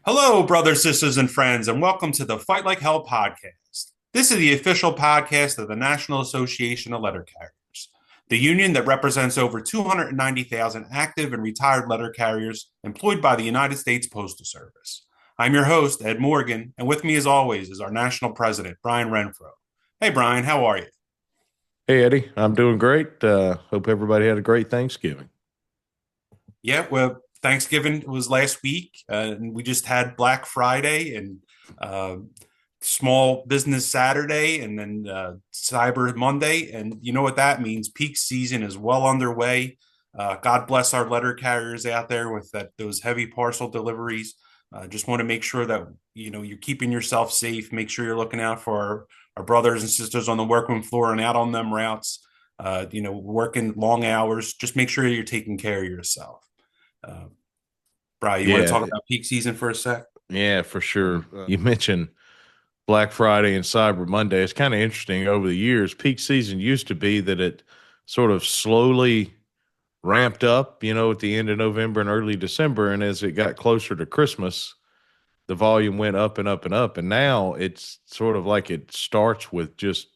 Hello, brothers, sisters, and friends, and welcome to the Fight Like Hell podcast. This is the official podcast of the National Association of Letter Carriers, the union that represents over 290,000 active and retired letter carriers employed by the United States Postal Service. I'm your host, Ed Morgan, and with me, as always, is our national president, Brian Renfro. Hey, Brian, how are you? Hey, Eddie, I'm doing great. Hope everybody had a great Thanksgiving. Yeah, well, Thanksgiving was last week, and we just had Black Friday and Small Business Saturday, and then Cyber Monday. And you know what that means? Peak season is well underway. God bless our letter carriers out there with those heavy parcel deliveries. Just want to make sure that you're keeping yourself safe. Make sure you're looking out for our brothers and sisters on the workroom floor and out on them routes. Working long hours. Just make sure you're taking care of yourself. Brian, you want to talk about peak season for a sec? Yeah, for sure. You mentioned Black Friday and Cyber Monday. It's kind of interesting over the years. Peak season used to be that it sort of slowly ramped up, at the end of November and early December. And as it got closer to Christmas, the volume went up and up and up. And now it's sort of like it starts with just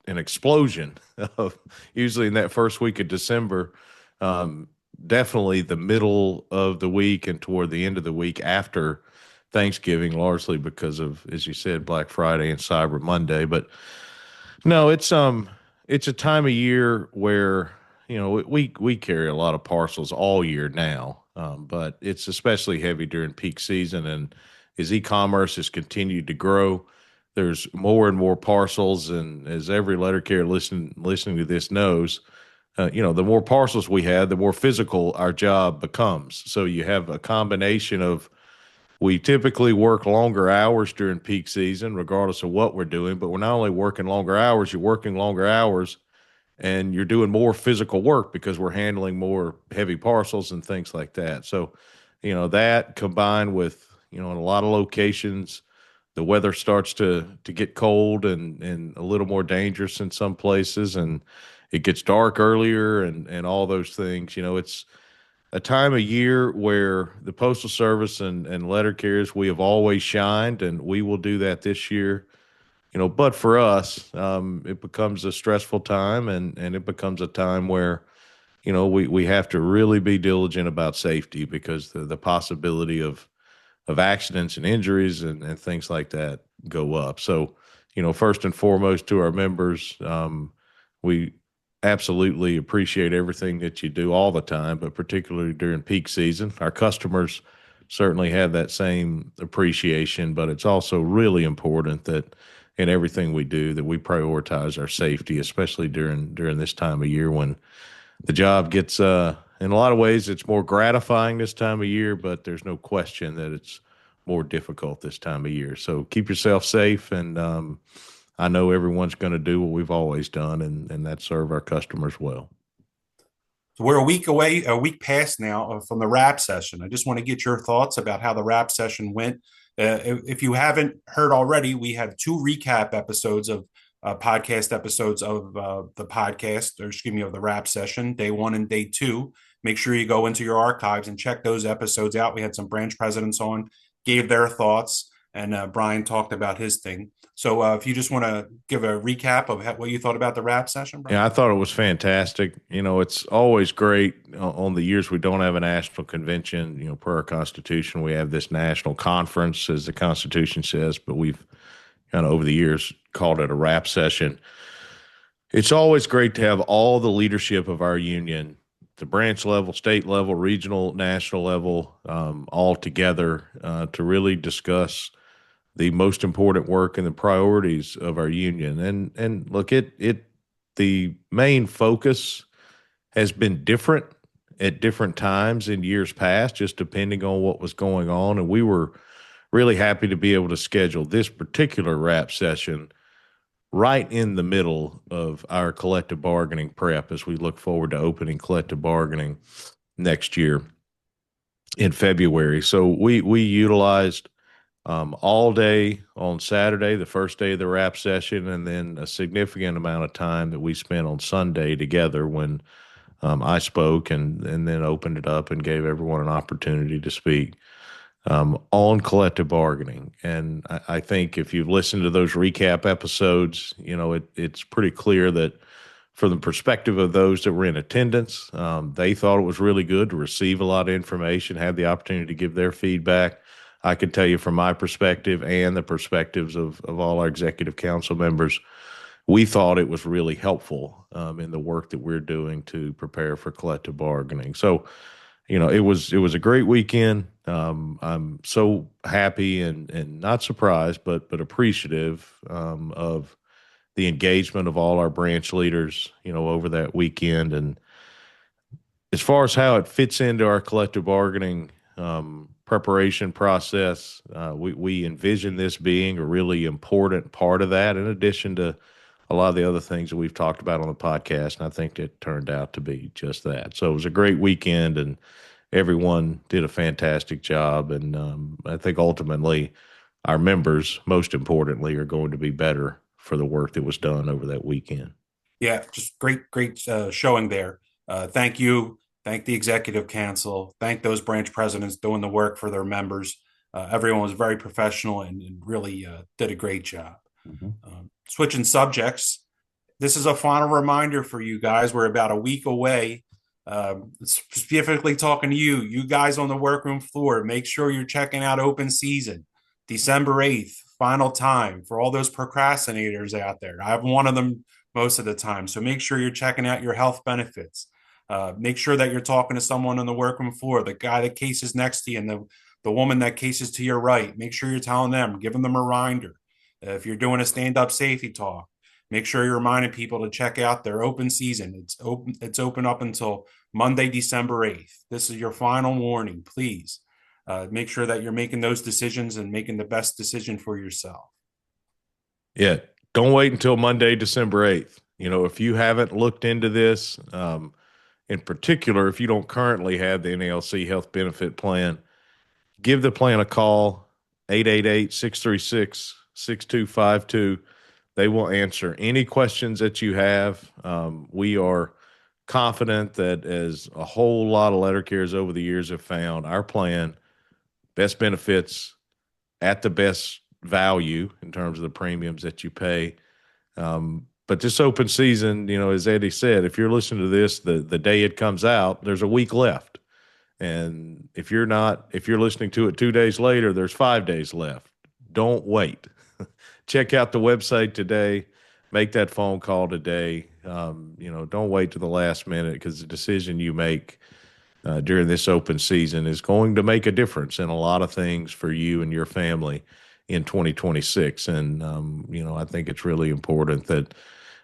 an explosion of usually in that first week of December. Definitely the middle of the week and toward the end of the week after Thanksgiving, largely because of, as you said, Black Friday and Cyber Monday. But no, it's a time of year where, we carry a lot of parcels all year now, but it's especially heavy during peak season. And as e-commerce has continued to grow, there's more and more parcels. And as every letter carrier listening to this knows, the more parcels we have, the more physical our job becomes. So you have a combination of, we typically work longer hours during peak season, regardless of what we're doing, but we're not only working longer hours, you're working longer hours and you're doing more physical work because we're handling more heavy parcels and things like that. So, that combined with, in a lot of locations, the weather starts to get cold and a little more dangerous in some places, and it gets dark earlier and all those things. It's a time of year where the Postal Service and letter carriers, we have always shined, and we will do that this year. But for us, it becomes a stressful time, and it becomes a time where, we have to really be diligent about safety because the possibility of accidents and injuries and things like that go up. So, first and foremost to our members, we absolutely appreciate everything that you do all the time, but particularly during peak season. Our customers certainly have that same appreciation, but it's also really important that in everything we do that we prioritize our safety, especially during this time of year when the job gets, in a lot of ways, it's more gratifying this time of year, but there's no question that it's more difficult this time of year. So keep yourself safe, and I know everyone's going to do what we've always done, and that's serve our customers well. So we're a week past now from the wrap session. I just want to get your thoughts about how the wrap session went. If you haven't heard already, we have two recap episodes of podcast episodes of the podcast, or excuse me, of the wrap session, day 1 and day 2. Make sure you go into your archives and check those episodes out. We had some branch presidents on, gave their thoughts, and Brian talked about his thing. So if you just want to give a recap of what you thought about the wrap session, Brian? Yeah, I thought it was fantastic. It's always great on the years we don't have a national convention. Per our Constitution, we have this national conference, as the Constitution says, but we've kind of over the years called it a wrap session. It's always great to have all the leadership of our union, the branch level, state level, regional, national level, all together to really discuss the most important work and the priorities of our union. And look, the main focus has been different at different times in years past, just depending on what was going on. And we were really happy to be able to schedule this particular wrap session right in the middle of our collective bargaining prep as we look forward to opening collective bargaining next year in February. So we utilized all day on Saturday, the first day of the wrap session, and then a significant amount of time that we spent on Sunday together when I spoke and then opened it up and gave everyone an opportunity to speak on collective bargaining. And I think if you've listened to those recap episodes, it's pretty clear that from the perspective of those that were in attendance, they thought it was really good to receive a lot of information, have the opportunity to give their feedback. I could tell you from my perspective and the perspectives of all our executive council members, we thought it was really helpful in the work that we're doing to prepare for collective bargaining. So, it was a great weekend. I'm so happy and not surprised, but appreciative of the engagement of all our branch leaders, over that weekend. And as far as how it fits into our collective bargaining preparation process, we envision this being a really important part of that, in addition to a lot of the other things that we've talked about on the podcast. And I think it turned out to be just that. So it was a great weekend, and everyone did a fantastic job. And I think ultimately our members, most importantly, are going to be better for the work that was done over that weekend. Yeah, just great showing there. Thank you. Thank the executive council. Thank those branch presidents doing the work for their members. Everyone was very professional and really did a great job. Switching subjects, this is a final reminder for you guys. We're about a week away. Specifically talking to you guys on the workroom floor. Make sure you're checking out open season, December 8th, final time for all those procrastinators out there. I'm one of them most of the time. So make sure you're checking out your health benefits. Make sure that you're talking to someone on the workroom floor, the guy that cases next to you and the woman that cases to your right. Make sure you're telling them, giving them a reminder. If you're doing a stand-up safety talk, make sure you're reminding people to check out their open season. It's open up until Monday, December 8th. This is your final warning. Please make sure that you're making those decisions and making the best decision for yourself. Yeah. Don't wait until Monday, December 8th. If you haven't looked into this, in particular, if you don't currently have the NALC health benefit plan, give the plan a call, 888-636-6252. They will answer any questions that you have. We are confident that, as a whole lot of letter carriers over the years have found, our plan, best benefits at the best value in terms of the premiums that you pay. But this open season, as Eddie said, if you're listening to this, the day it comes out, there's a week left. And if you're listening to it 2 days later, there's 5 days left. Don't wait. Check out the website today. Make that phone call today. Don't wait to the last minute, because the decision you make during this open season is going to make a difference in a lot of things for you and your family in 2026. And, I think it's really important that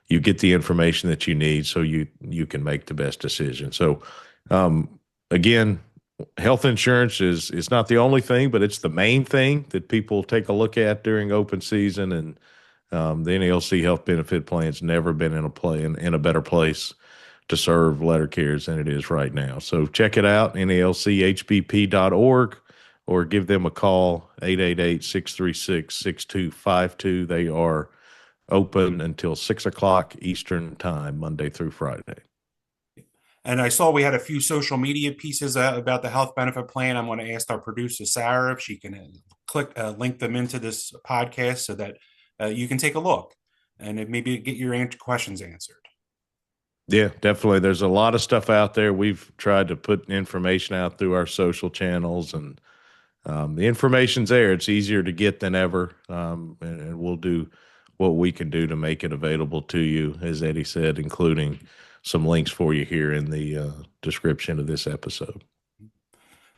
you get the information that you need so you can make the best decision. So, again, health insurance is not the only thing, but it's the main thing that people take a look at during open season. And the NALC health benefit plan's never been in a better place to serve letter carriers than it is right now. So check it out, nalchbp.org, or give them a call, 888-636-6252. They are open until 6 o'clock Eastern time, Monday through Friday. And I saw we had a few social media pieces about the health benefit plan. I'm going to ask our producer, Sarah, if she can link them into this podcast so that you can take a look and maybe get your questions answered. Yeah, definitely. There's a lot of stuff out there. We've tried to put information out through our social channels, and the information's there. It's easier to get than ever. And we'll do what we can do to make it available to you, as Eddie said, including some links for you here in the description of this episode.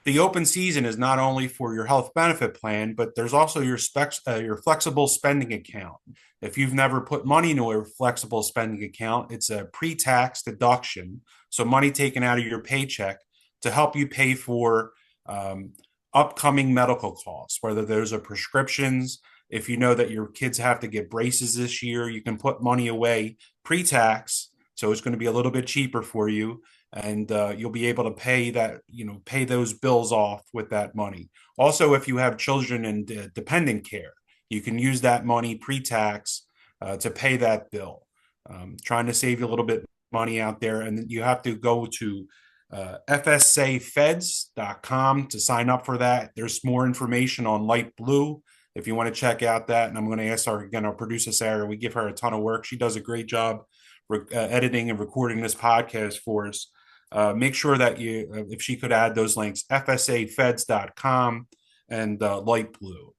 The open season is not only for your health benefit plan, but there's also your flexible spending account. If you've never put money into a flexible spending account, it's a pre-tax deduction. So money taken out of your paycheck to help you pay for upcoming medical costs, whether those are prescriptions. If you know that your kids have to get braces this year, you can put money away pre-tax. So it's going to be a little bit cheaper for you. and you'll be able to pay those bills off with that money. Also, if you have children in dependent care, you can use that money pre-tax to pay that bill. Trying to save you a little bit money out there, and you have to go to fsafeds.com to sign up for that. There's more information on Light Blue if you want to check out that. And I'm going to ask our producer, Sarah. We give her a ton of work. She does a great job editing and recording this podcast for us. Make sure that if she could add those links, fsafeds.com and Light Blue.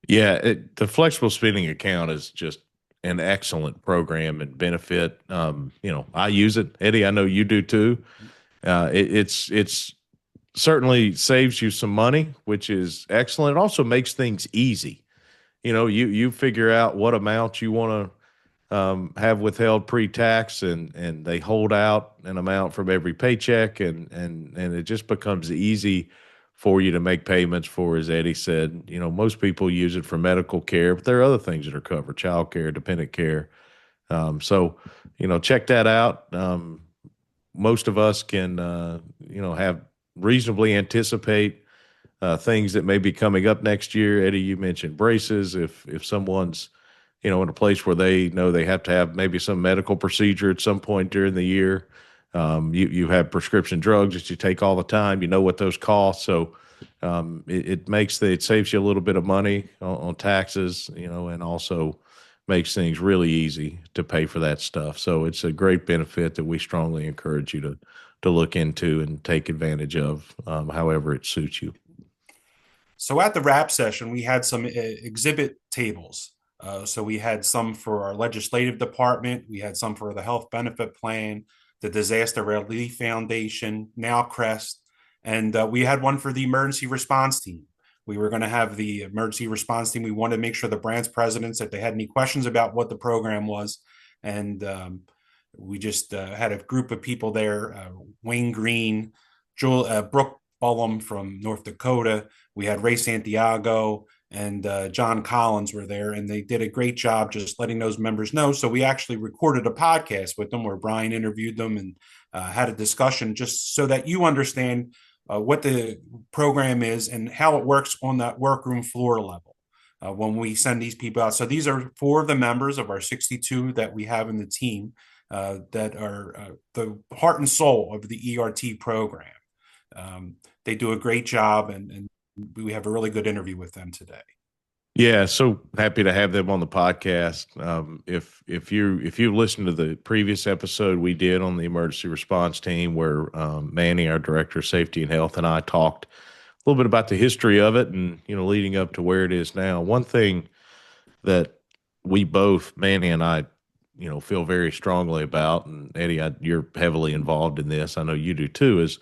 Yeah, the flexible spending account is just an excellent program and benefit. I use it, Eddie. I know you do too. It's certainly saves you some money, which is excellent. It also makes things easy. You figure out what amount you want to have withheld pre-tax, and they hold out an amount from every paycheck, and it just becomes easy for you to make payments for. As Eddie said, most people use it for medical care, but there are other things that are covered: child care, dependent care. So check that out. Most of us can have reasonably anticipate things that may be coming up next year. Eddie, you mentioned braces. If someone's in a place where they know they have to have maybe some medical procedure at some point during the year, you have prescription drugs that you take all the time. You know what those cost, so it saves you a little bit of money on taxes, and also makes things really easy to pay for that stuff. So it's a great benefit that we strongly encourage you to look into and take advantage of, however it suits you. So at the wrap session, we had some exhibit tables. So we had some for our legislative department, we had some for the health benefit plan, the Disaster Relief Foundation, NALC, and we had one for the emergency response team. We were going to have the emergency response team. We wanted to make sure the branch presidents, if they had any questions about what the program was, and we just had a group of people there: Wayne Green, Brooke Bollom from North Dakota. We had Rei Santiago and John Collins were there, and they did a great job just letting those members know. So we actually recorded a podcast with them where Brian interviewed them and had a discussion just so that you understand what the program is and how it works on that workroom floor level when we send these people out. So these are 4 of the members of our 62 that we have in the team that are the heart and soul of the ERT program. They do a great job, and we have a really good interview with them today. Yeah, so happy to have them on the podcast. If you listen to the previous episode we did on the emergency response team, where Manny, our director of safety and health, and I talked a little bit about the history of it and leading up to where it is now. One thing that we both, Manny and I, feel very strongly about, and Eddie, you're heavily involved in this. I know you do too. Is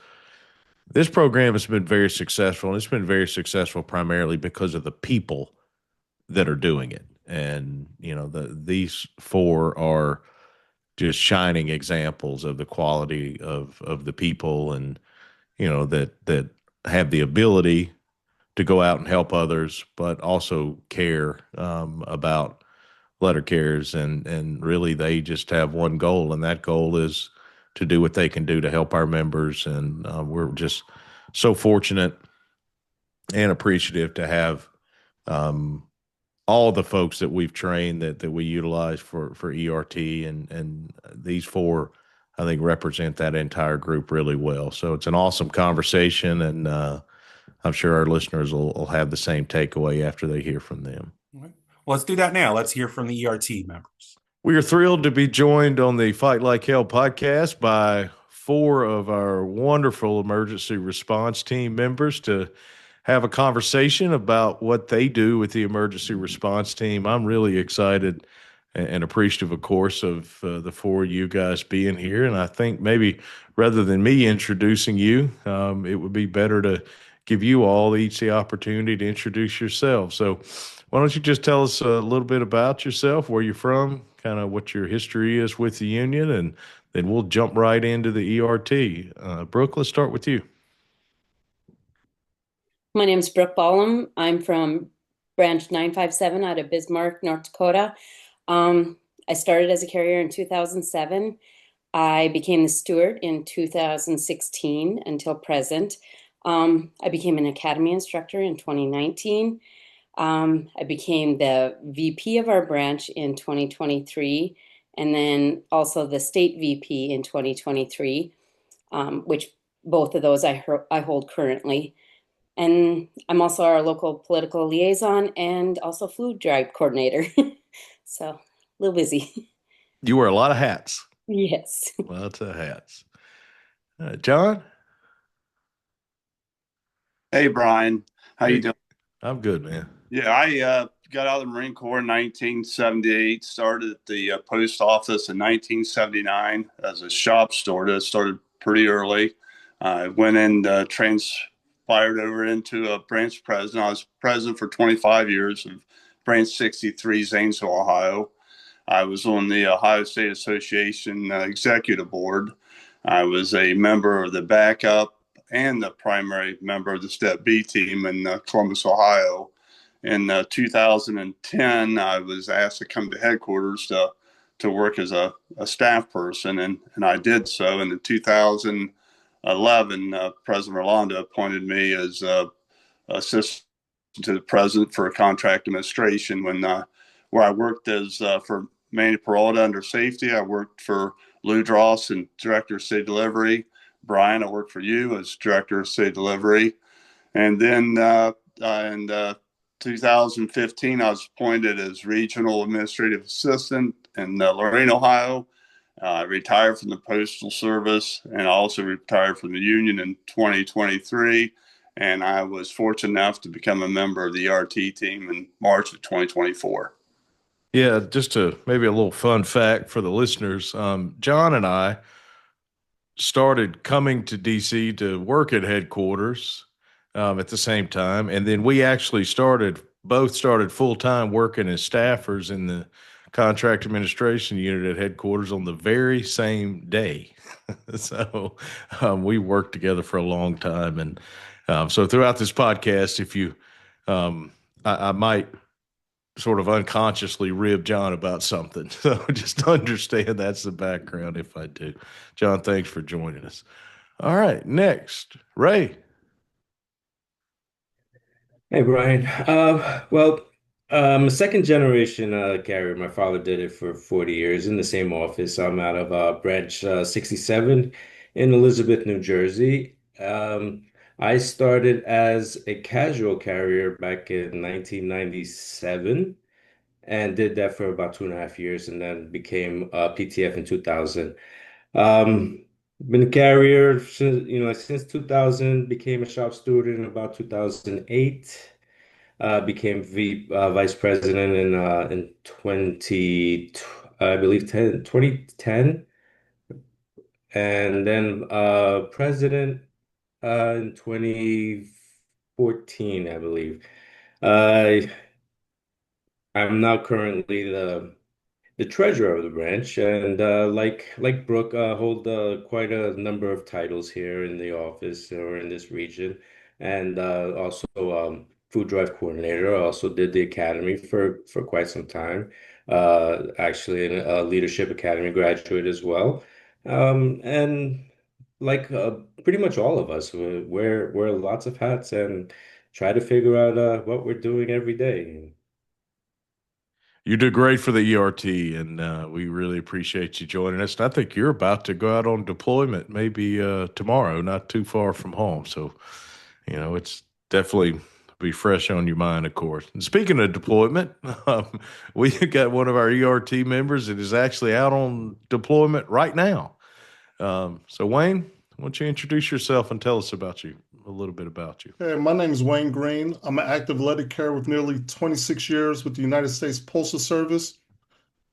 this program has been very successful, and it's been very successful primarily because of the people that are doing it. And these 4 are just shining examples of the quality of the people, and that have the ability to go out and help others, but also care about letter cares, and really they just have one goal, and that goal is to do what they can do to help our members. And we're just so fortunate and appreciative to have all the folks that we've trained that we utilize for ERT, and these 4, I think, represent that entire group really well. So it's an awesome conversation, and I'm sure our listeners will have the same takeaway after they hear from them. Well, let's do that now. Let's hear from the ERT members. We are thrilled to be joined on the Fight Like Hell podcast by 4 of our wonderful emergency response team members to have a conversation about what they do with the emergency response team. I'm really excited and appreciative, of course, of the 4 of you guys being here. And I think maybe rather than me introducing you, it would be better to give you all each the opportunity to introduce yourself. So why don't you just tell us a little bit about yourself, where you're from, kind of what your history is with the union, and then we'll jump right into the ERT. Brooke, let's start with you. My name is Brooke Bollom. I'm from branch 957 out of Bismarck, North Dakota. I started as a carrier in 2007. I became the steward in 2016 until present. I became an academy instructor in 2019. I became the VP of our branch in 2023, and then also the state VP in 2023, which both of those I hold currently. And I'm also our local political liaison and also food drive coordinator. So a little busy. You wear a lot of hats. Yes. Lots of hats. John? Hey Brian, how you Hey, doing? I'm good, man. Yeah, I got out of the Marine Corps in 1978. Started at the post office in 1979 as a shop steward. I started pretty early. I went and transpired over into a branch president. I was president for 25 years of Branch 63, Zanesville, Ohio. I was on the Ohio State Association executive board. I was a member of the backup and the primary member of the Step B team in Columbus, Ohio. In 2010, I was asked to come to headquarters to work as a staff person, and I did so. And in 2011, President Rolando appointed me as assistant to the president for contract administration. Where I worked as for Manny Peralta under safety, I worked for Lou Dross and director of city delivery. Brian, I worked for you as director of city delivery. And then in 2015, I was appointed as regional administrative assistant in Lorain, Ohio. I retired from the Postal Service and also retired from the Union in 2023. And I was fortunate enough to become a member of the ERT team in March of 2024. Yeah, just to maybe a little fun fact for the listeners. John and I started coming to DC to work at headquarters at the same time. And then we actually both started full time working as staffers in the contract administration unit at headquarters on the very same day. So we worked together for a long time. And so throughout this podcast, if you, I might sort of unconsciously rib John about something. So just understand that's the background if I do. John, thanks for joining us. All right, next, Rei. Hey, Brian. I'm a second generation carrier. My father did it for 40 years in the same office. I'm out of branch 67 in Elizabeth, New Jersey. I started as a casual carrier back in 1997 and did that for about 2.5 years and then became PTF in 2000. Been a carrier since 2000, became a shop steward in about 2008, became vice president in 20, I believe 2010, and then president in 2014, I believe. Uh, I'm now currently the treasurer of the branch, and like Brooke, hold quite a number of titles here in the office or in this region, and also food drive coordinator. I also did the academy for quite some time. Actually, a leadership academy graduate as well, and like pretty much all of us, we wear lots of hats and try to figure out what we're doing every day. You did great for the ERT, and we really appreciate you joining us. And I think you're about to go out on deployment maybe tomorrow, not too far from home. So, it's definitely be fresh on your mind, of course. And speaking of deployment, we got one of our ERT members that is actually out on deployment right now. So, Wayne, why don't you introduce yourself and tell us about you, a little bit about you? Hey, my name is Wayne Green. I'm an active letter carrier with nearly 26 years with the United States Postal Service.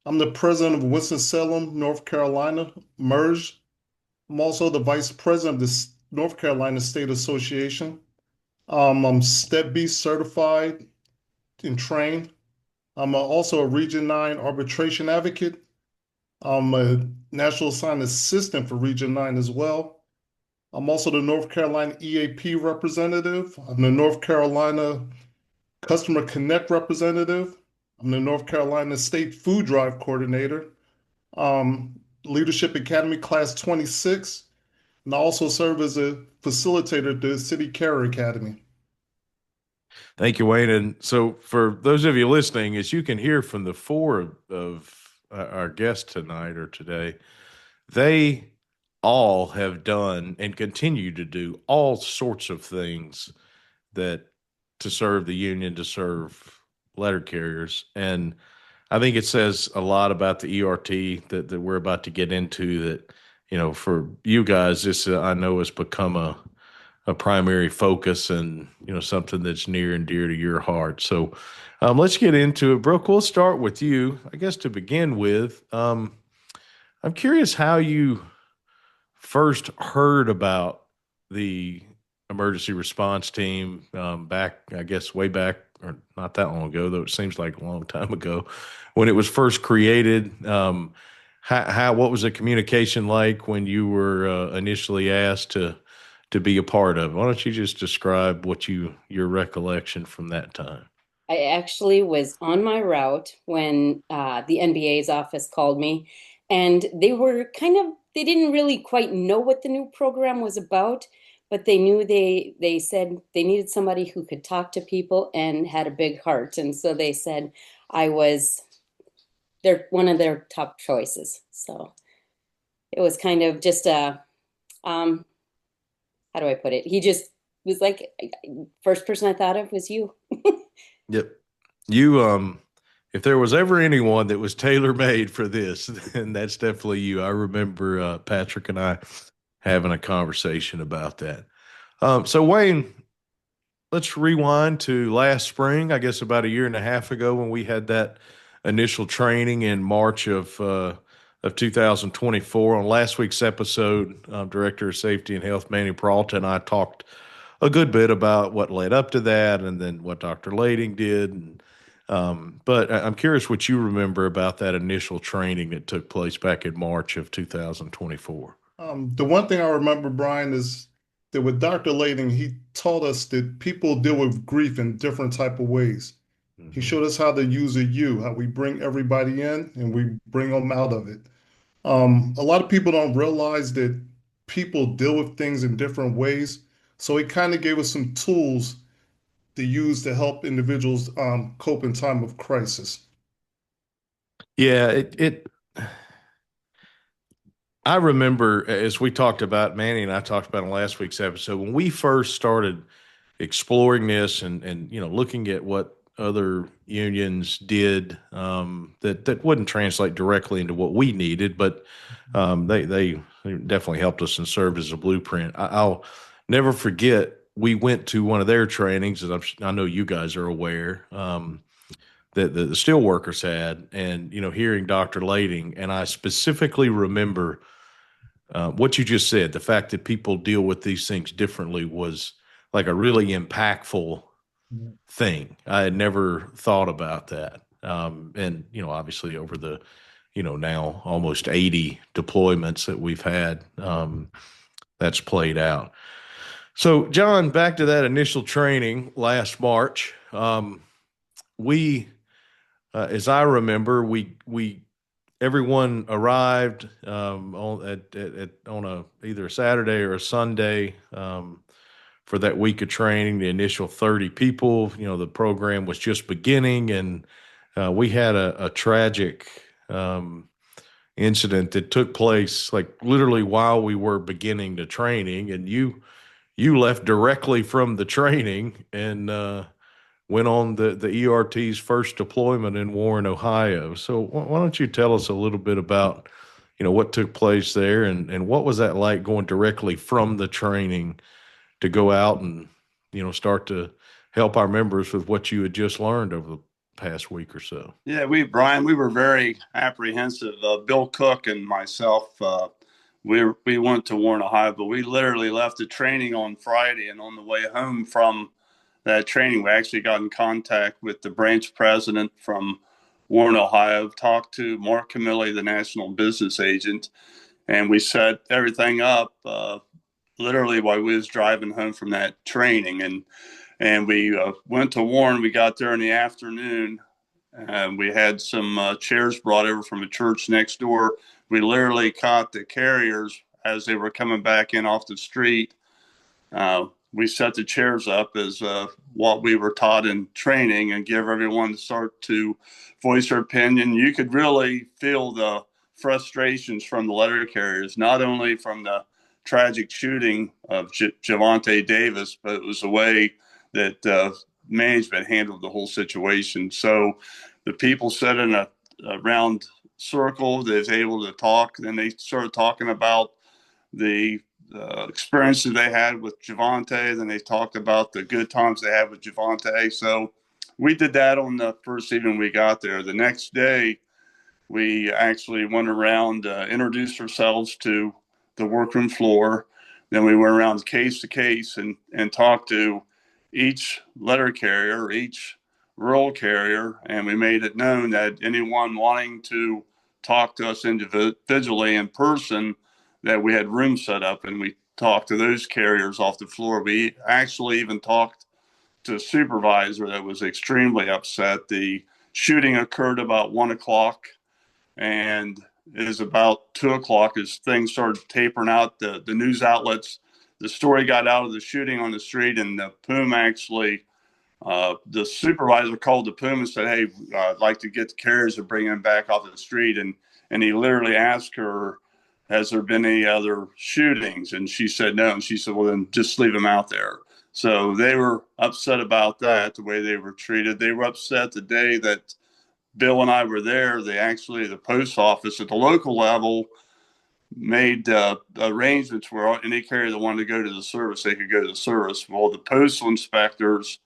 I'm the president of Winston-Salem, North Carolina, MERS. I'm also the vice president of the North Carolina State Association. I'm Step B certified and trained. I'm also a Region 9 arbitration advocate. I'm a National Assigned Assistant for Region 9 as well. I'm also the North Carolina EAP representative. I'm the North Carolina Customer Connect representative. I'm the North Carolina State Food Drive coordinator. Um, Leadership Academy Class 26, and I also serve as a facilitator at the City Career Academy. Thank you, Wayne. And so, for those of you listening, as you can hear from the four of our guests tonight or today, they all have done and continue to do all sorts of things that to serve the union, to serve letter carriers. And I think it says a lot about the ERT that we're about to get into that, for you guys, this I know has become a primary focus and, something that's near and dear to your heart. So let's get into it. Brooke, we'll start with you. I guess to begin with, I'm curious how you first heard about the emergency response team back, I guess, way back, or not that long ago, though it seems like a long time ago, when it was first created. What was the communication like when you were initially asked to be a part of it? Why don't you just describe your recollection from that time? I actually was on my route when the NBA's office called me, and they didn't really quite know what the new program was about, but they knew they said they needed somebody who could talk to people and had a big heart. And so they said I was one of their top choices. So it was kind of just how do I put it? He just was like, first person I thought of was you. Yep. You, if there was ever anyone that was tailor-made for this, then that's definitely you. I remember Patrick and I having a conversation about that. So Wayne, let's rewind to last spring, I guess about a year and a half ago, when we had that initial training in March of 2024. On last week's episode, Director of Safety and Health Manny Peralta and I talked a good bit about what led up to that and then what Dr. Lading did. But I'm curious what you remember about that initial training that took place back in March of 2024. The one thing I remember, Brian, is that with Dr. Lading, he taught us that people deal with grief in different type of ways. He showed us how to use a U, how we bring everybody in and we bring them out of it. A lot of people don't realize that people deal with things in different ways. So he kind of gave us some tools to use to help individuals cope in time of crisis. Yeah, I remember, as we talked about, Manny and I talked about in last week's episode, when we first started exploring this and looking at what other unions did that wouldn't translate directly into what we needed, but they definitely helped us and served as a blueprint. I'll never forget, we went to one of their trainings, as I know you guys are aware, that the steelworkers had, and hearing Dr. Lading, and I specifically remember what you just said. The fact that people deal with these things differently was like a really impactful thing. I had never thought about that. And obviously over the now almost 80 deployments that we've had, that's played out. So John, back to that initial training last March. We as I remember, we everyone arrived on either a Saturday or a Sunday for that week of training. The initial 30 people. The program was just beginning, and we had a tragic incident that took place like literally while we were beginning the training, and you left directly from the training and went on the ERT's first deployment in Warren, Ohio. So why don't you tell us a little bit about, what took place there and what was that like going directly from the training to go out and, start to help our members with what you had just learned over the past week or so? Yeah, Brian, we were very apprehensive. Bill Cook and myself, we went to Warren, Ohio, but we literally left the training on Friday, and on the way home from that training, we actually got in contact with the branch president from Warren, Ohio, talked to Mark Camilli, the national business agent, and we set everything up literally while we was driving home from that training. And we went to Warren. We got there in the afternoon, and we had some chairs brought over from a church next door we literally caught the carriers as they were coming back in off the street. We set the chairs up as what we were taught in training and give everyone to start to voice their opinion. You could really feel the frustrations from the letter carriers, not only from the tragic shooting of Javante Davis, but it was the way that management handled the whole situation. So the people sat in a round circle. They was able to talk. Then they started talking about the experiences they had with Javante. Then they talked about the good times they had with Javante. So we did that on the first evening we got there. The next day, we actually went around, introduced ourselves to the workroom floor. Then we went around case to case and talked to each letter carrier, each rural carrier, and we made it known that anyone wanting to talk to us individually in person, that we had rooms set up, and we talked to those carriers off the floor. We actually even talked to a supervisor that was extremely upset. The shooting occurred about 1 o'clock, and it is about 2 o'clock as things started tapering out. The news outlets, the story got out of the shooting on the street, and the PUM actually, the supervisor called the PUM and said, "Hey, I'd like to get the carriers to bring them back off the street." And he literally asked her, "Has there been any other shootings?" And she said no. And she said, "Well, then just leave them out there." So they were upset about that, the way they were treated. They were upset the day that Bill and I were there. The post office at the local level made arrangements where any carrier that wanted to go to the service, they could go to the service. Well, the postal inspectors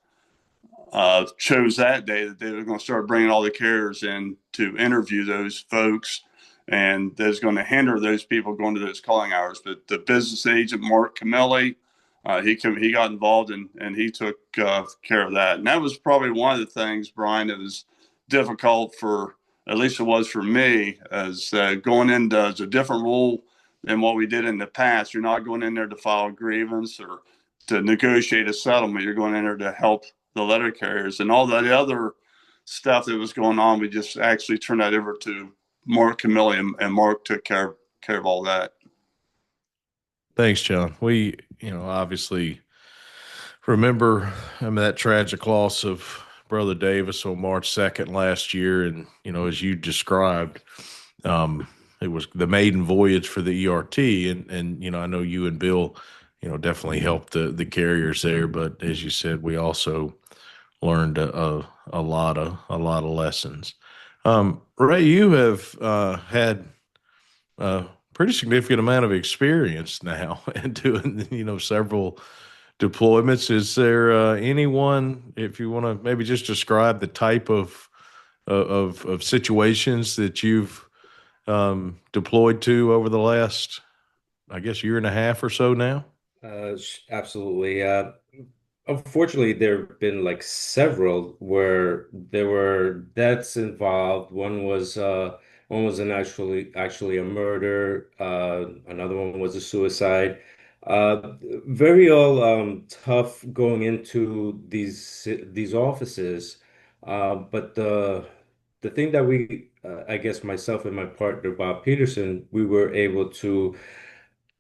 chose that day that they were going to start bringing all the carriers in to interview those folks, and that's going to hinder those people going to those calling hours. But the business agent, Mark Camilli, he got involved and he took care of that. And that was probably one of the things, Brian, that was difficult for, at least it was for me, as going into as a different rule than what we did in the past. You're not going in there to file a grievance or to negotiate a settlement. You're going in there to help the letter carriers, and all that other stuff that was going on. We just actually turned that over to Mark Camilli, and Mark took care of all that. Thanks, John. We, obviously remember that tragic loss of Brother Davis on March 2nd last year. And, as you described, it was the maiden voyage for the ERT. And I know you and Bill, definitely helped the carriers there. But as you said, we also learned a lot of lessons. Rei, you have had a pretty significant amount of experience now in doing, several deployments. Is there anyone, if you want to maybe just describe the type of situations that you've deployed to over the last, I guess, year and a half or so now? Absolutely. Unfortunately, there have been like several where there were deaths involved. One was an actually a murder. Another one was a suicide. Very all tough going into these offices. But the thing that I guess myself and my partner Bob Peterson, we were able to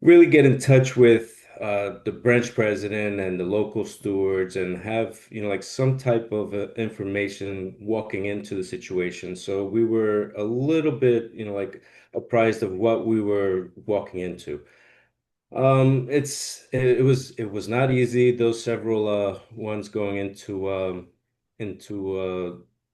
really get in touch with the branch president and the local stewards and have, like some type of information walking into the situation. So we were a little bit, like apprised of what we were walking into. It was not easy. Those several ones going into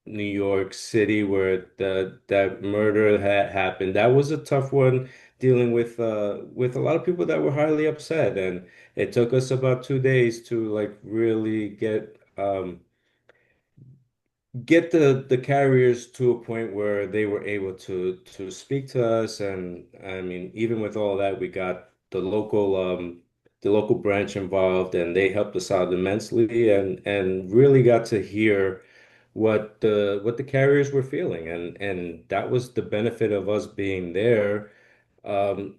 New York City where that murder had happened. That was a tough one dealing with a lot of people that were highly upset, and it took us about 2 days to like really get the carriers to a point where they were able to speak to us. And I mean, even with all that, we got the local branch involved, and they helped us out immensely, and really got to hear what the carriers were feeling. And that was the benefit of us being there, um,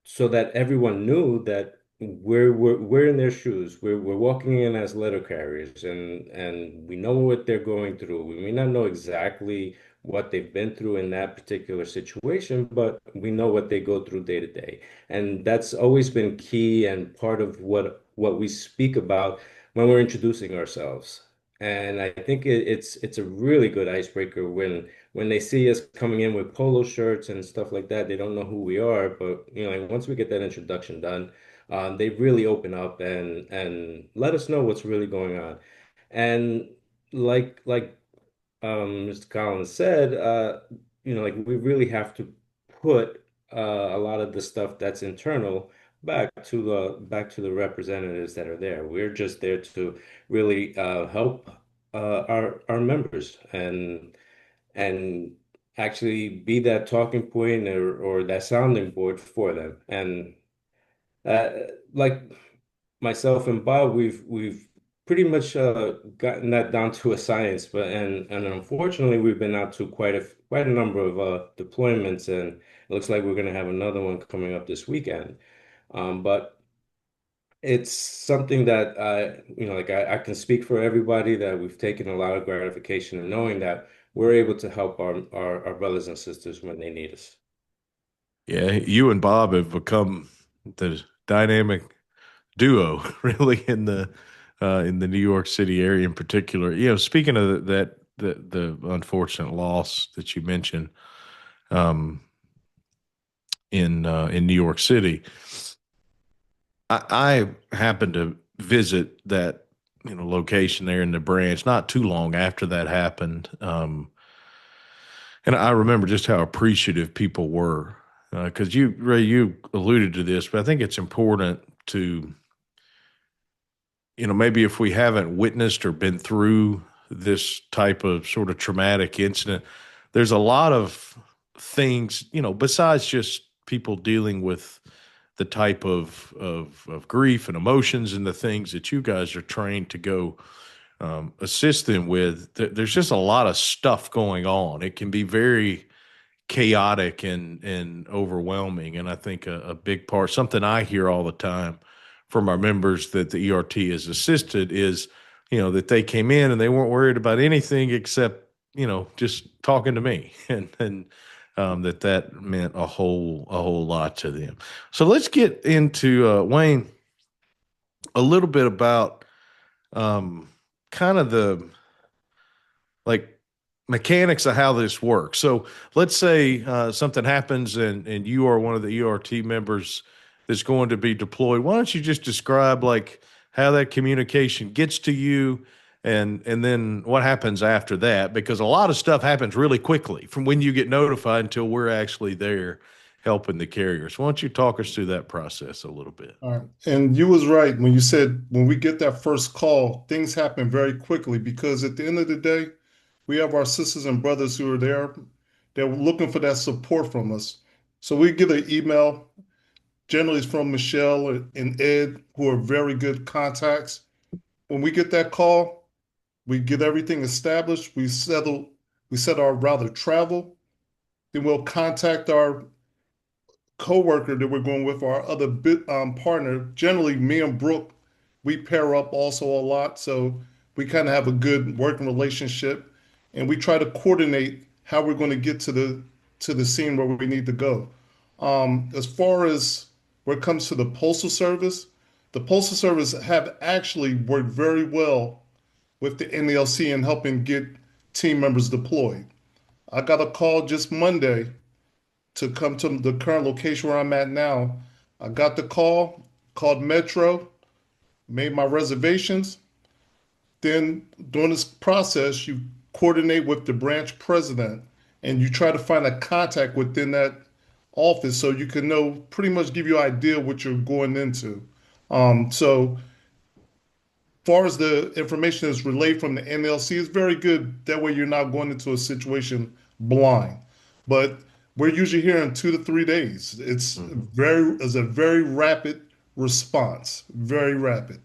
so that everyone knew that we're in their shoes. We're walking in as letter carriers, and we know what they're going through. We may not know exactly what they've been through in that particular situation, but we know what they go through day to day. And that's always been key and part of what we speak about when we're introducing ourselves. And I think it's a really good icebreaker when they see us coming in with polo shirts and stuff like that. They don't know who we are, but like once we get that introduction done, they really open up and let us know what's really going on. And like Mr. Collins said, like we really have to put a lot of the stuff that's internal back to the representatives that are there. We're just there to really help our members and actually be that talking point or that sounding board for them. And uh, like myself and Bob, we've pretty much gotten that down to a science, but and unfortunately, we've been out to quite a number of deployments, and it looks like we're going to have another one coming up this weekend. But it's something that like I can speak for everybody that we've taken a lot of gratification in knowing that we're able to help our brothers and sisters when they need us. Yeah, you and Bob have become the dynamic duo, really, in the New York City area in particular. Speaking of that, the unfortunate loss that you mentioned, um, in New York City, I happened to visit that location there in the branch not too long after that happened, and I remember just how appreciative people were. Because Ray, you alluded to this, but I think it's important to maybe if we haven't witnessed or been through this type of sort of traumatic incident, there's a lot of things, besides just people dealing with the type of grief and emotions and the things that you guys are trained to go assist them with. There's just a lot of stuff going on. It can be very chaotic and overwhelming. And I think a big part, something I hear all the time from our members that the ERT has assisted is, that they came in and they weren't worried about anything except, just talking to me and that meant a whole lot to them. So let's get into Wayne, a little bit about kind of the like mechanics of how this works. So let's say something happens and you are one of the ERT members that's going to be deployed. Why don't you just describe like how that communication gets to you and then what happens after that? Because a lot of stuff happens really quickly from when you get notified until we're actually there helping the carriers. Why don't you talk us through that process a little bit? All right. And you was right when you said when we get that first call, things happen very quickly because at the end of the day, we have our sisters and brothers who are there. They're looking for that support from us. So we get an email, generally it's from Michelle and Ed, who are very good contacts. When we get that call, we get everything established. We set our route of travel. Then we'll contact our coworker that we're going with, our other partner. Generally, me and Brooke, we pair up also a lot, so we kind of have a good working relationship, and we try to coordinate how we're going to get to the scene where we need to go. As far as where it comes to the Postal Service have actually worked very well with the NALC in helping get team members deployed. I got a call just Monday to come to the current location where I'm at now. I got the call, called Metro, made my reservations. Then during this process, you coordinate with the branch president and you try to find a contact within that office so you can know, pretty much give you an idea what you're going into. So far as the information is relayed from the NLC is very good. That way you're not going into a situation blind. But we're usually here in 2 to 3 days. It's a very rapid response, very rapid.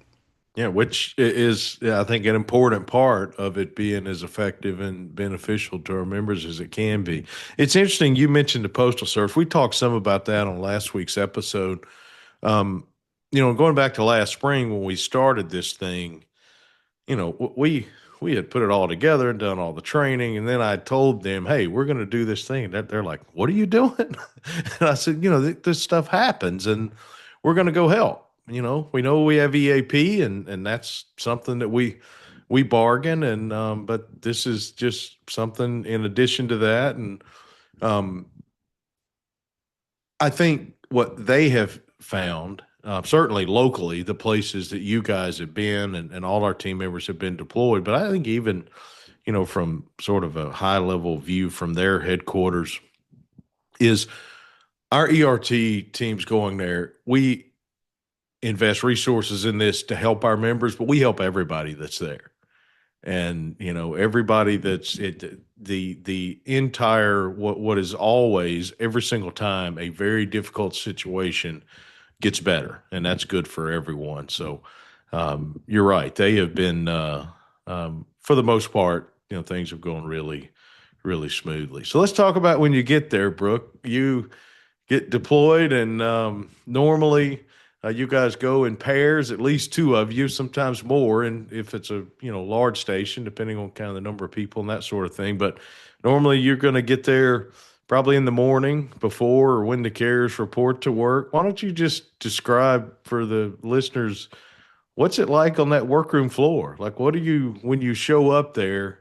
Yeah, which is, I think, an important part of it being as effective and beneficial to our members as it can be. It's interesting you mentioned the Postal Service. We talked some about that on last week's episode. Going back to last spring when we started this thing, we we had put it all together and done all the training. And then I told them, hey, we're going to do this thing. They're like, what are you doing? And I said, this stuff happens and we're going to go help. We know we have EAP and that's something that we bargain. And, but this is just something in addition to that. And, um, I think what they have found, certainly locally, the places that you guys have been and all our team members have been deployed, but I think even, from sort of a high level view from their headquarters, is our ERT teams going there. We invest resources in this to help our members, but we help everybody that's there. And everybody that's the entire what is always every single time a very difficult situation gets better, and that's good for everyone. So you're right; they have been for the most part, things have gone really, really smoothly. So let's talk about when you get there, Brooke. You get deployed, and normally you guys go in pairs, at least two of you, sometimes more, and if it's a large station, depending on kind of the number of people and that sort of thing. But normally you're going to get there probably in the morning before or when the carriers report to work. Why don't you just describe for the listeners what's it like on that workroom floor? Like, what do you when you show up there?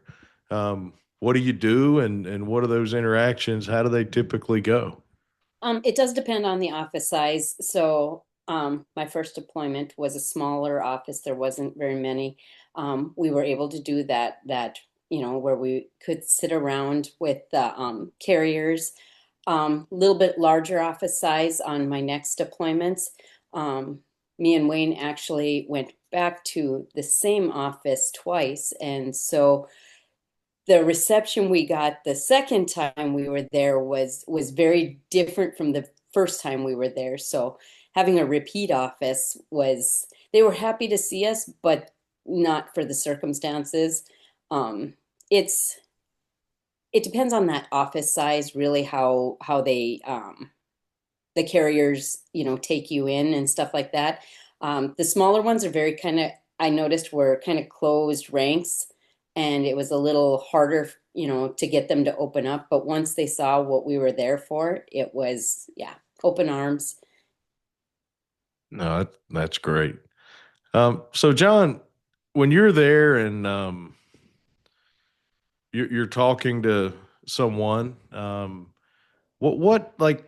What do you do, and what are those interactions? How do they typically go? It does depend on the office size. So my first deployment was a smaller office. There wasn't very many. We were able to do that where we could sit around with the carriers. Little bit larger office size on my next deployments. Me and Wayne actually went back to the same office twice, and so the reception we got the second time we were there was very different from the first time we were there. So having a repeat office they were happy to see us, but not for the circumstances. It's it depends on that office size, really, how they the carriers take you in and stuff like that. The smaller ones are very I noticed were kind of closed ranks, and it was a little harder to get them to open up. But once they saw what we were there for, it was, yeah, open arms. No, that's great. So John, when you're there and you're talking to someone, what like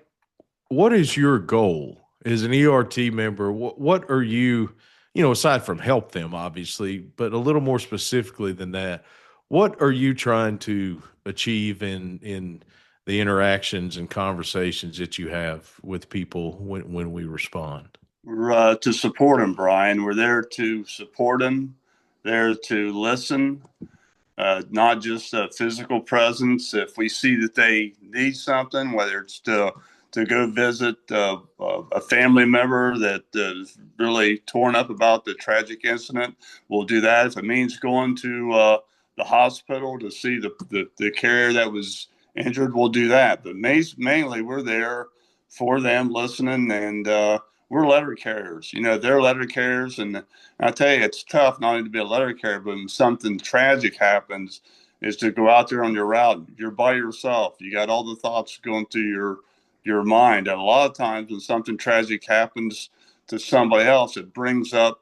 what is your goal as an ERT member? What are you, aside from help them obviously, but a little more specifically than that, what are you trying to achieve in the interactions and conversations that you have with people when we respond? We're to support them, Brian. We're there to support them, there to listen, not just a physical presence. If we see that they need something, whether it's to go visit a family member that is really torn up about the tragic incident, we'll do that. If it means going to the hospital to see the carrier that was injured, we'll do that. But mainly, we're there for them, listening, and we're letter carriers. They're letter carriers, and I tell you, it's tough not only to be a letter carrier, but when something tragic happens, is to go out there on your route. You're by yourself. You got all the thoughts going through your mind. And a lot of times when something tragic happens to somebody else, it brings up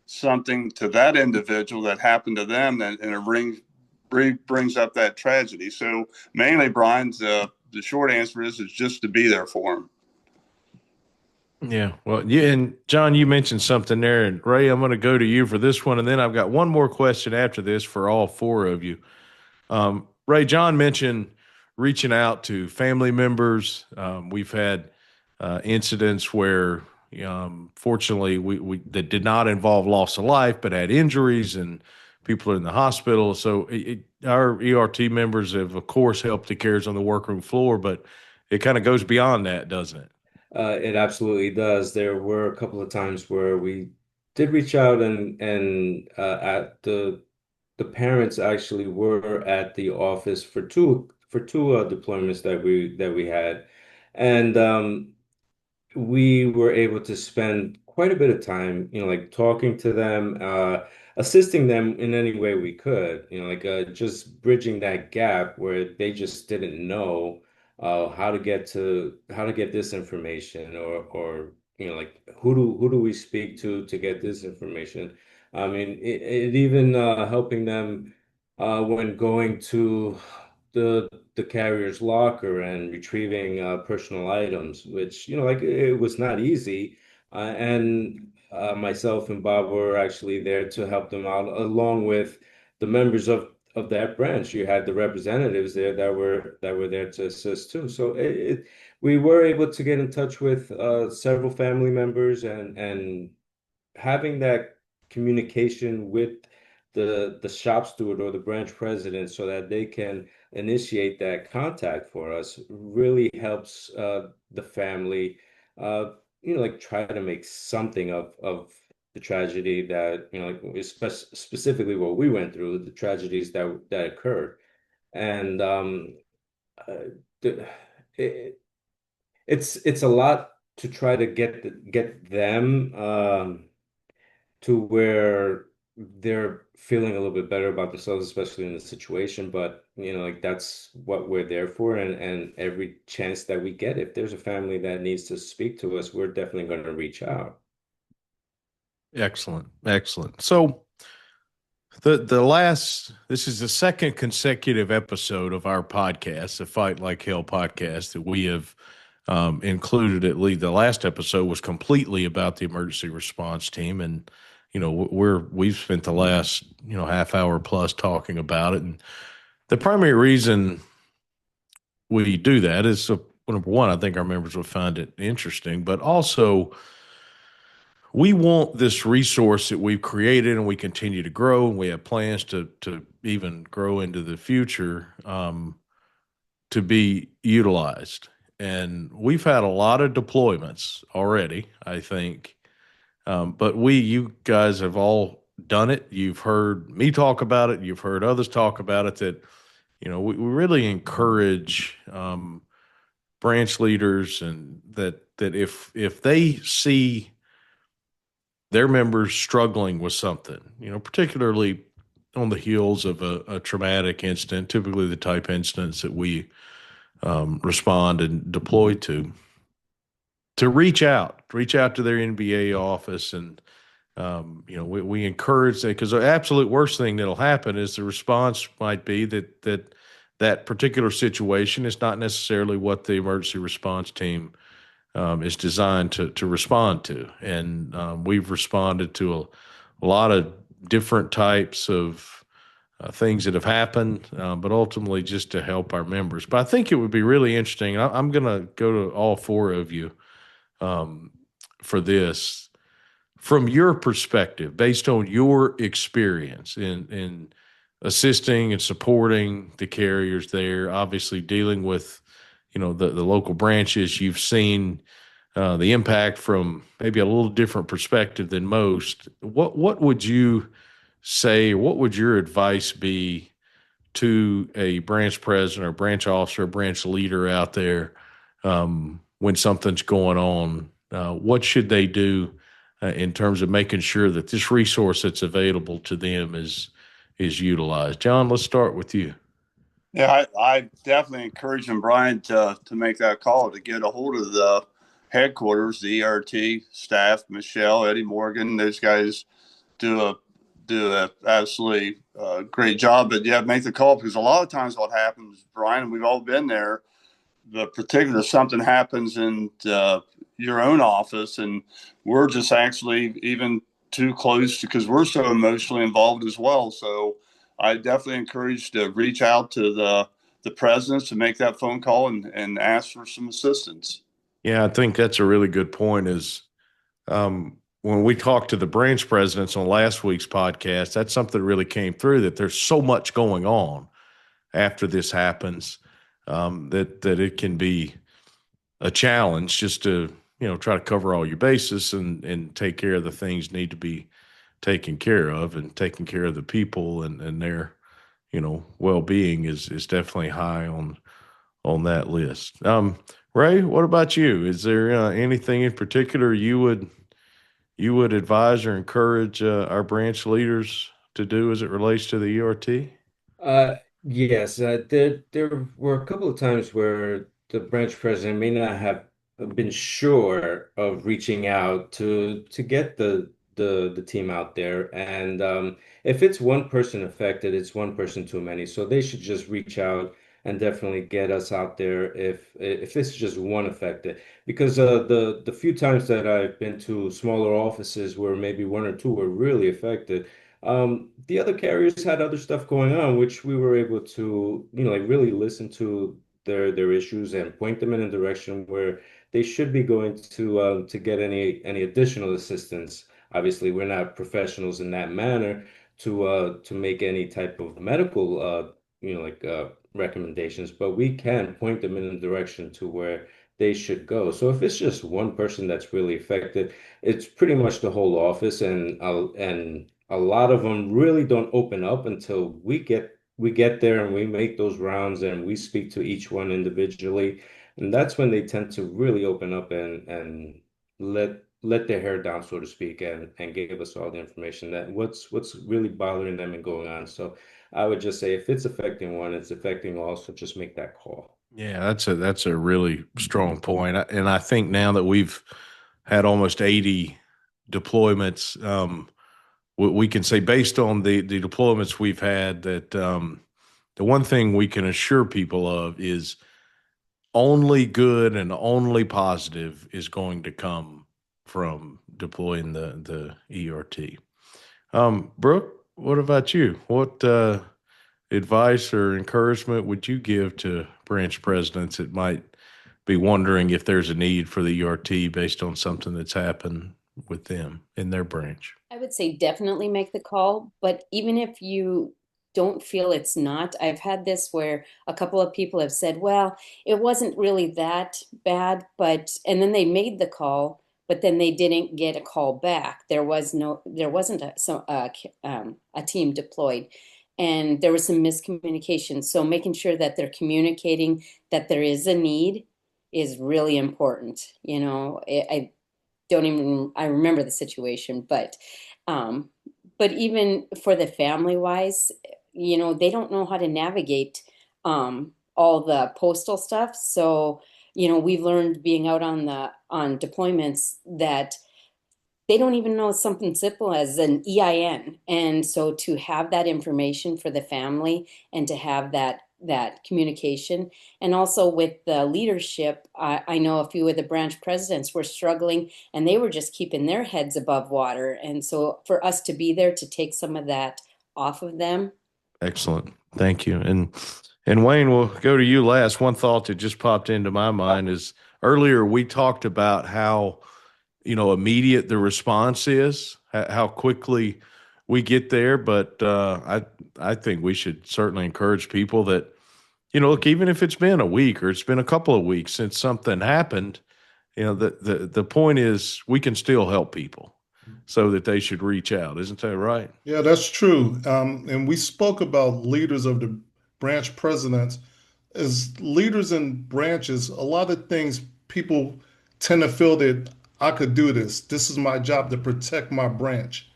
something to that individual that happened to them, and it brings up that tragedy. So mainly, Brian's the short answer is just to be there for them. Yeah. Well, yeah. And John, you mentioned something there. And Ray, I'm going to go to you for this one. And then I've got one more question after this for all four of you. Ray, John mentioned reaching out to family members. We've had incidents where, fortunately, we that did not involve loss of life, but had injuries and people are in the hospital. So our ERT members have, of course, helped the carers on the workroom floor, but it kind of goes beyond that, doesn't it? It absolutely does. There were a couple of times where we did reach out, and at the parents actually were at the office for two deployments that we had, and we were able to spend quite a bit of time, like talking to them. assisting them in any way we could, like just bridging that gap where they just didn't know how to get this information, or like who do we speak to get this information. I mean, it even helping them when going to the carrier's locker and retrieving personal items, which like it was not easy. And myself and Bob were actually there to help them out, along with the members of that branch. You had the representatives there that were there to assist too. So we were able to get in touch with several family members, and having that communication with the shop steward or the branch president so that they can initiate that contact for us really helps the family, like try to make something of the tragedy that, like specifically what we went through, the tragedies that occurred. And uh, the, it, it's a lot to try to get them to where they're feeling a little bit better about themselves, especially in the situation. But like that's what we're there for, and every chance that we get, if there's a family that needs to speak to us, we're definitely going to reach out. Excellent, excellent. So this is the second consecutive episode of our podcast, the Fight Like Hell podcast, that we have included. At least the last episode was completely about the emergency response team, and we've spent the last half hour plus talking about it. And the primary reason we do that is, number one, I think our members will find it interesting, but also we want this resource that we've created and we continue to grow, and we have plans to even grow into the future, to be utilized. And we've had a lot of deployments already, I think. But you guys have all done it. You've heard me talk about it. You've heard others talk about it, that, we really encourage branch leaders, and that if they see their members struggling with something, particularly on the heels of a traumatic incident, typically the type incidents that we respond and deploy to reach out to their NBA office. And we encourage that, because the absolute worst thing that'll happen is the response might be that particular situation is not necessarily what the emergency response team is designed to respond to. And we've responded to a lot of different types of things that have happened, but ultimately just to help our members. But I think it would be really interesting. I'm going to go to all four of you for this, from your perspective, based on your experience in assisting and supporting the carriers there, obviously dealing with the local branches. You've seen the impact from maybe a little different perspective than most. What would you say, what would your advice be to a branch president or branch officer, branch leader out there, when something's going on? What should they do in terms of making sure that this resource that's available to them is utilized? John, let's start with you. Yeah, I definitely encourage them, Brian, to make that call, to get a hold of the headquarters, the ERT staff, Michelle, Eddie Morgan. Those guys do a absolutely great job. But yeah, make the call, because a lot of times what happens, Brian, and we've all been there, the particular something happens in your own office, and we're just actually even too close, because we're so emotionally involved as well. So I definitely encourage to reach out to the presidents to make that phone call and ask for some assistance. Yeah, I think that's a really good point. Is when we talked to the branch presidents on last week's podcast, that's something that really came through, that there's so much going on after this happens, that it can be a challenge just to try to cover all your bases and take care of the things need to be taken care of, and taking care of the people and their well-being is definitely high on that list. Ray, what about you? Is there anything in particular you you would advise or encourage our branch leaders to do as it relates to the ERT? Uh, yes, there were a couple of times where the branch president may not have been sure of reaching out to get the team out there, and if it's one person affected, it's one person too many. So they should just reach out and definitely get us out there if this is just one affected. Because the few times that I've been to smaller offices where maybe one or two were really affected. The other carriers had other stuff going on, which we were able to, like really listen to their issues and point them in a direction where they should be going to get any additional assistance. Obviously, we're not professionals in that manner to make any type of medical recommendations, but we can point them in a direction to where they should go. So if it's just one person that's really affected, it's pretty much the whole office, and a lot of them really don't open up until we get there and we make those rounds and we speak to each one individually. And that's when they tend to really open up and let their hair down, so to speak, and give us all the information that what's really bothering them and going on. So I would just say if it's affecting one, it's affecting all, so just make that call. Yeah, that's a really strong point. And I think now that we've had almost 80 deployments, we can say based on the deployments we've had that the one thing we can assure people of is only good and only positive is going to come from deploying the ERT. Brooke, what about you? What advice or encouragement would you give to branch presidents that might be wondering if there's a need for the ERT based on something that's happened with them in their branch? I would say definitely make the call, but even if you don't feel it's not, I've had this where a couple of people have said, well, it wasn't really that bad, and then they made the call, but then they didn't get a call back. There wasn't a team deployed, and there was some miscommunication. So making sure that they're communicating that there is a need is really important. I remember the situation, but even for the family wise, they don't know how to navigate all the postal stuff. So, we've learned being out on deployments that they don't even know something simple as an EIN. And so to have that information for the family and to have that communication, and also with the leadership, I know a few of the branch presidents were struggling and they were just keeping their heads above water. And so for us to be there to take some of that off of them. Excellent. Thank you. And Wayne, we'll go to you last. One thought that just popped into my mind is earlier we talked about how immediate the response is, how quickly we get there. But I think we should certainly encourage people that, look, even if it's been a week or it's been a couple of weeks since something happened, the point is we can still help people, so that they should reach out. Isn't that right? Yeah, that's true. And we spoke about leaders of the branch presidents. As leaders in branches, a lot of things people tend to feel that I could do this. This is my job to protect my branch.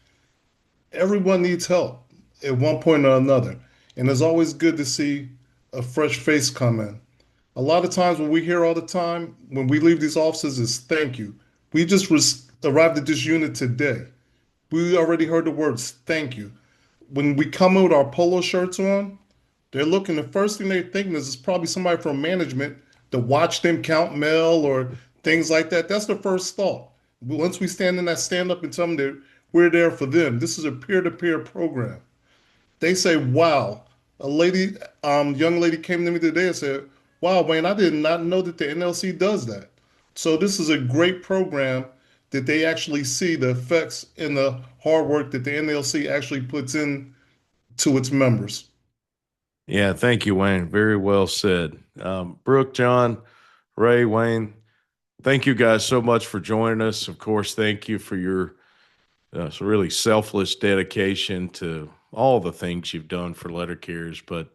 Everyone needs help at one point or another. And it's always good to see a fresh face come in. A lot of times when we hear all the time, when we leave these offices, is thank you. We just arrived at this unit today. We already heard the words thank you. When we come in with our polo shirts on, they're looking, the first thing they're thinking is it's probably somebody from management to watch them count mail or things like that. That's the first thought. Once we stand in that stand up and tell them that we're there for them, this is a peer-to-peer program. They say, wow, young lady came to me today and said, wow, Wayne, I did not know that the NLC does that. So this is a great program that they actually see the effects and the hard work that the NLC actually puts in to its members. Yeah, thank you, Wayne. Very well said. Brooke, John, Rei, Wayne, thank you guys so much for joining us. Of course, thank you for your really selfless dedication to all the things you've done for letter carriers, but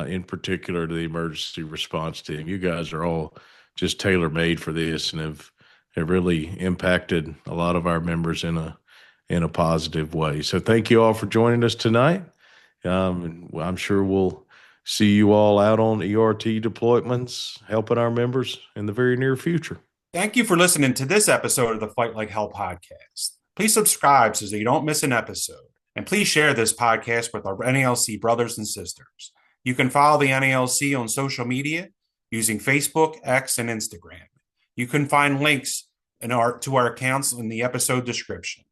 in particular to the emergency response team. You guys are all just tailor-made for this and have have really impacted a lot of our members in a positive way. So thank you all for joining us tonight. And I'm sure we'll see you all out on ERT deployments, helping our members in the very near future. Thank you for listening to this episode of the Fight Like Hell podcast. Please subscribe so that you don't miss an episode. And please share this podcast with our NALC brothers and sisters. You can follow the NALC on social media using Facebook, X, and Instagram. You can find links to our accounts in the episode description.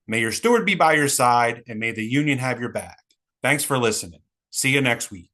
May your steward be by your side, and may the union have your back. Thanks for listening. See you next week.